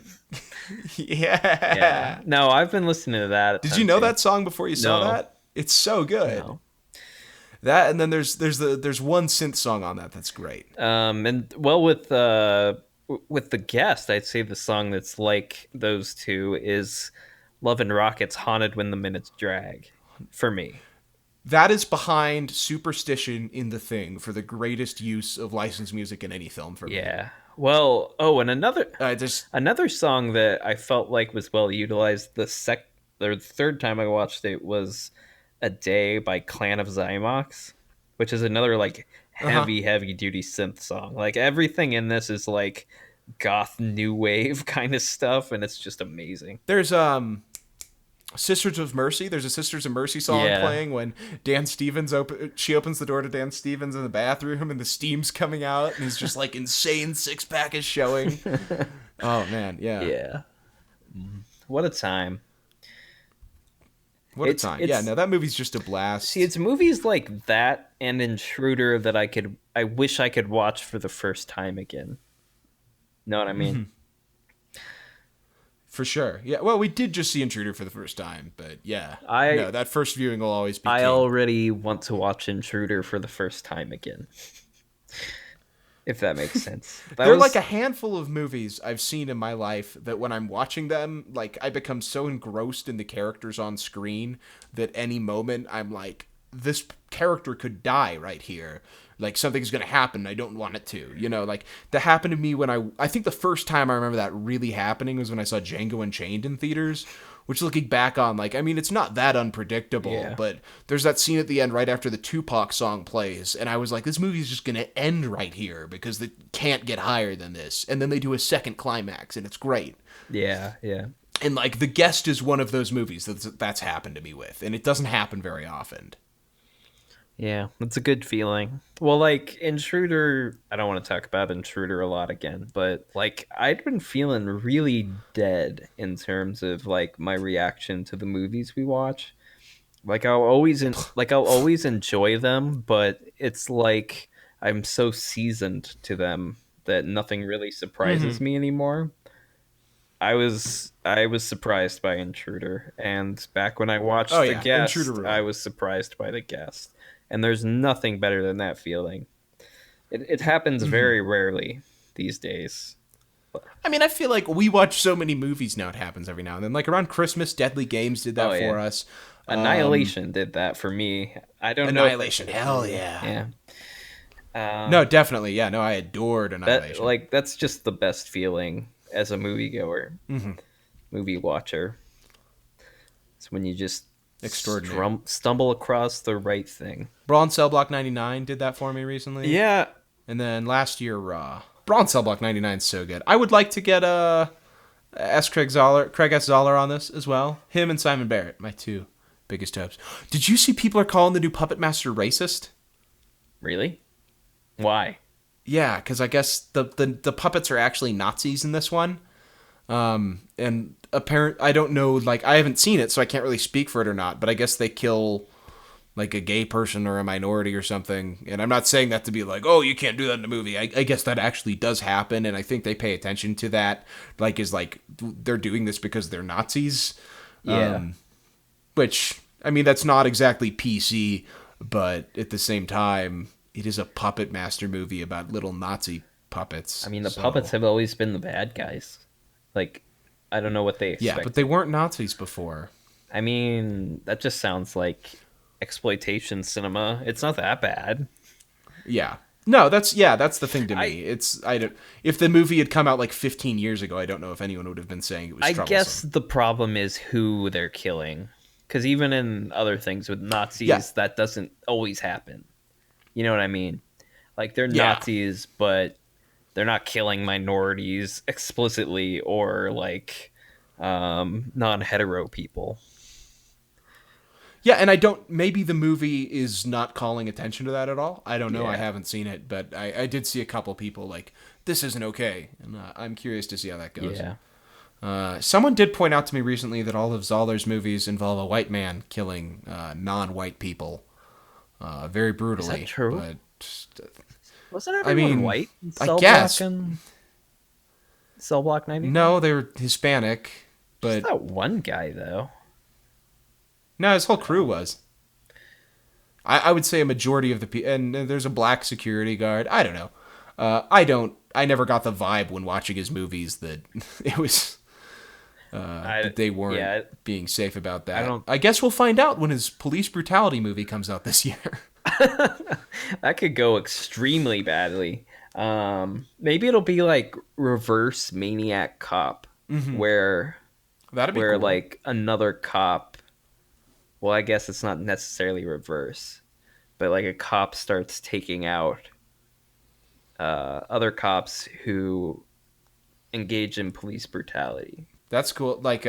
Yeah. No, I've been listening to that. Did you know that song before you saw No. that? It's so good. No. That, and then there's one synth song on that's great. And well, with the Guest, I'd say the song that's like those two is Love and Rocket's "Haunted When the Minutes Drag" for me. That is behind Superstition in The Thing for the greatest use of licensed music in any film for me. Yeah. Well, and another song that I felt like was well utilized the third time I watched it was "A Day" by Clan of Zymox, which is another heavy duty synth song. Everything in this is goth new wave kind of stuff, and it's just amazing. There's Sisters of Mercy. There's a Sisters of Mercy song playing when Dan Stevens she opens the door to Dan Stevens in the bathroom and the steam's coming out and he's just insane six-pack is showing. Oh man, yeah. Yeah. What a time. What a time. Yeah, no, that movie's just a blast. See, it's movies like that and Intruder that I wish I could watch for the first time again. Know what I mean? Mm-hmm. For sure. Yeah. Well, we did just see Intruder for the first time, but yeah. That first viewing will always be I king. already want to watch Intruder for the first time again. If that makes sense. There are a handful of movies I've seen in my life that when I'm watching them, I become so engrossed in the characters on screen that any moment I'm this character could die right here. Something's going to happen. I don't want it to, that happened to me when I think the first time I remember that really happening was when I saw Django Unchained in theaters, which looking back on, like, I mean, it's not that unpredictable, Yeah. but there's that scene at the end right after the Tupac song plays, and I was like, this movie's just gonna end right here because they can't get higher than this. And then they do a second climax, and it's great. Yeah, yeah. And like, The Guest is one of those movies that's happened to me with, and it doesn't happen very often. Yeah, it's a good feeling. Well, like Intruder, I don't want to talk about Intruder a lot again, but like I'd been feeling really dead in terms of like my reaction to the movies we watch. Like I'll always enjoy them, but it's like I'm so seasoned to them that nothing really surprises me anymore. I was surprised by Intruder, and back when I watched Oh The yeah, Guest, Intruder rule. I was surprised by The Guest, and there's nothing better than that feeling. It happens very rarely these days. I mean, I feel like we watch so many movies now, it happens every now and then. Like around Christmas, Deadly Games did that Oh, yeah. for us. Annihilation did that for me. I don't know. Annihilation, hell yeah. Yeah. No, definitely, yeah. No, I adored Annihilation. That's just the best feeling as a moviegoer, movie watcher. It's when you just Extraordinary. stumble across the right thing. Brawl and Cell Block 99 did that for me recently. Yeah. And then last year, Brawl and Cell Block 99 is so good. I would like to get Craig S. Zoller on this as well. Him and Simon Barrett, my two biggest hopes. Did you see people are calling the new Puppet Master racist? Really? Why? Yeah, because I guess the puppets are actually Nazis in this one. And I don't know, like, I haven't seen it, so I can't really speak for it or not, but I guess they kill, like, a gay person or a minority or something. And I'm not saying that to be like, oh, you can't do that in a movie. I guess that actually does happen, and I think they pay attention to that. Like, they're doing this because they're Nazis. Yeah. Which, I mean, that's not exactly PC, but at the same time, it is a Puppet Master movie about little Nazi puppets. I mean, the puppets have always been the bad guys. Like, I don't know what they expect. Yeah, but they weren't Nazis before. I mean, that just sounds like exploitation cinema. It's not that bad. Yeah. No, that's the thing to me. If the movie had come out like 15 years ago, I don't know if anyone would have been saying it was troublesome. I guess the problem is who they're killing. Because even in other things with Nazis, that doesn't always happen. You know what I mean? Like, they're Nazis, but they're not killing minorities explicitly or, like, non-hetero people. Yeah, and maybe the movie is not calling attention to that at all. I don't know. Yeah. I haven't seen it, but I did see a couple people like, this isn't okay. And I'm curious to see how that goes. Yeah. Someone did point out to me recently that all of Zoller's movies involve a white man killing non-white people very brutally. Is that true? But, wasn't everyone white? I guess. Cell Block 90? No, they were Hispanic. But just that one guy, though. No, his whole crew was. I would say a majority of the people, and there's a black security guard. I don't know. I never got the vibe when watching his movies that it was that they weren't being safe about that. I guess we'll find out when his police brutality movie comes out this year. That could go extremely badly. Maybe it'll be like Reverse Maniac Cop, where cool. Like another cop. Well, I guess it's not necessarily reverse, but like a cop starts taking out other cops who engage in police brutality. That's cool. Like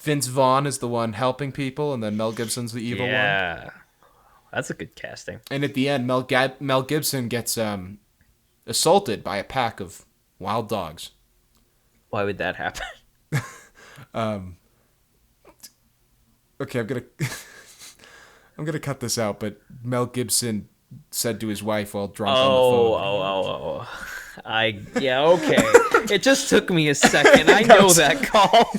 Vince Vaughn is the one helping people, and then Mel Gibson's the evil one. Yeah, that's a good casting. And at the end, Mel Gibson gets assaulted by a pack of wild dogs. Why would that happen? Okay, I'm gonna cut this out. But Mel Gibson said to his wife while drunk on the phone. Okay. It just took me a second. I know that call.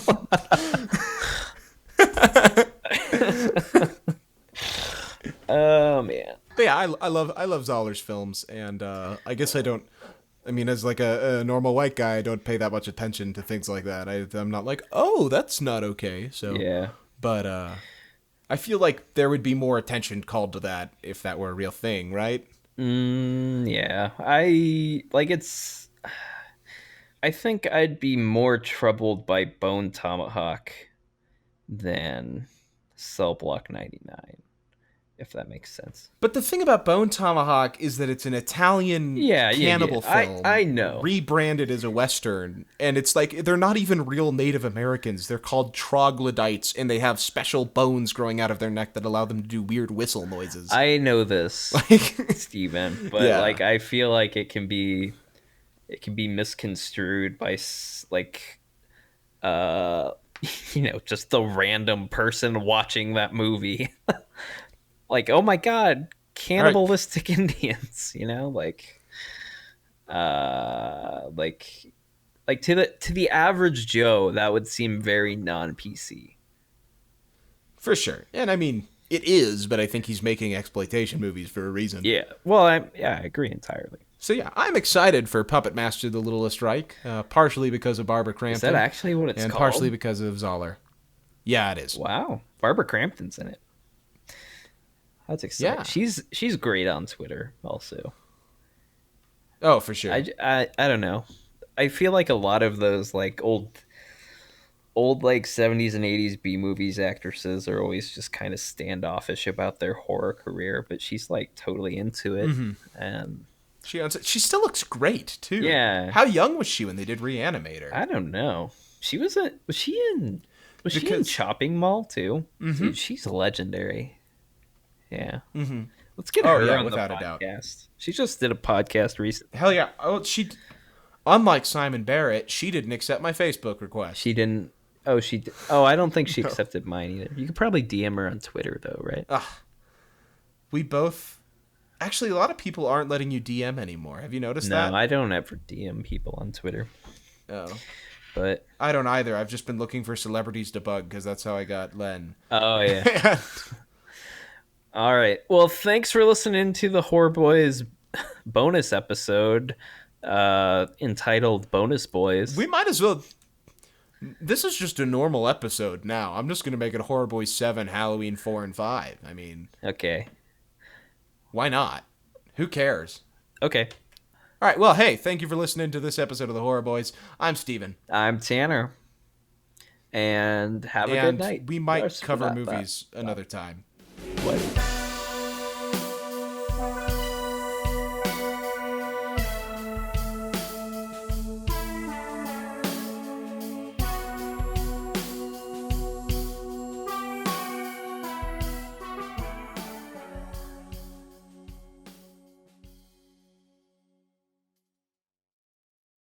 Oh man. But yeah, I love Zoller's films, and I guess I don't. I mean, as like a normal white guy, I don't pay that much attention to things like that. I'm not like, oh, that's not okay. So yeah. But I feel like there would be more attention called to that if that were a real thing, right? Yeah. I think I'd be more troubled by Bone Tomahawk than Cell Block 99, if that makes sense. But the thing about Bone Tomahawk is that it's an Italian cannibal film. I know. Rebranded as a Western. And it's like, they're not even real Native Americans. They're called troglodytes, and they have special bones growing out of their neck that allow them to do weird whistle noises. I know this, Like, Steven, but Yeah. like I feel like it can be misconstrued by just the random person watching that movie. Like, oh my god, cannibalistic Indians, like to the average Joe, that would seem very non-PC. for sure. And I mean, it is, but I think he's making exploitation movies for a reason. Yeah. Well, I agree entirely. So yeah, I'm excited for Puppet Master: The Littlest Reich, partially because of Barbara Crampton. Is that actually what it's and called? partially because of Zoller. Yeah, it is. Wow, Barbara Crampton's in it. That's exciting. Yeah. She's great on Twitter also. Oh, for sure. I don't know. I feel like a lot of those like old like 70s and 80s B movies actresses are always just kind of standoffish about their horror career, but she's like totally into it. And She still looks great too. Yeah. How young was she when they did Reanimator? I don't know. Was she in Chopping Mall too? Dude, she's legendary. Yeah. Mm-hmm. Let's get her on without the a doubt. podcast. She just did a podcast recently. Hell yeah. Oh, unlike Simon Barrett, she didn't accept my Facebook request. She didn't. Oh, I don't think she accepted mine either. You could probably DM her on Twitter though, right? We both. Actually, a lot of people aren't letting you DM anymore. Have you noticed No, that? I don't ever DM people on Twitter. Oh. But I don't either. I've just been looking for celebrities to bug because that's how I got Len. oh yeah. All right. Well, thanks for listening to the Horror Boys bonus episode entitled Bonus Boys. We might as well. This is just a normal episode now. I'm just going to make it Horror Boys 7, Halloween 4, and 5. I mean, Okay. why not? Who cares? Okay. All right. Well, hey, thank you for listening to this episode of the Horror Boys. I'm Steven. I'm Tanner. And have a good night. We might cover movies another time. What?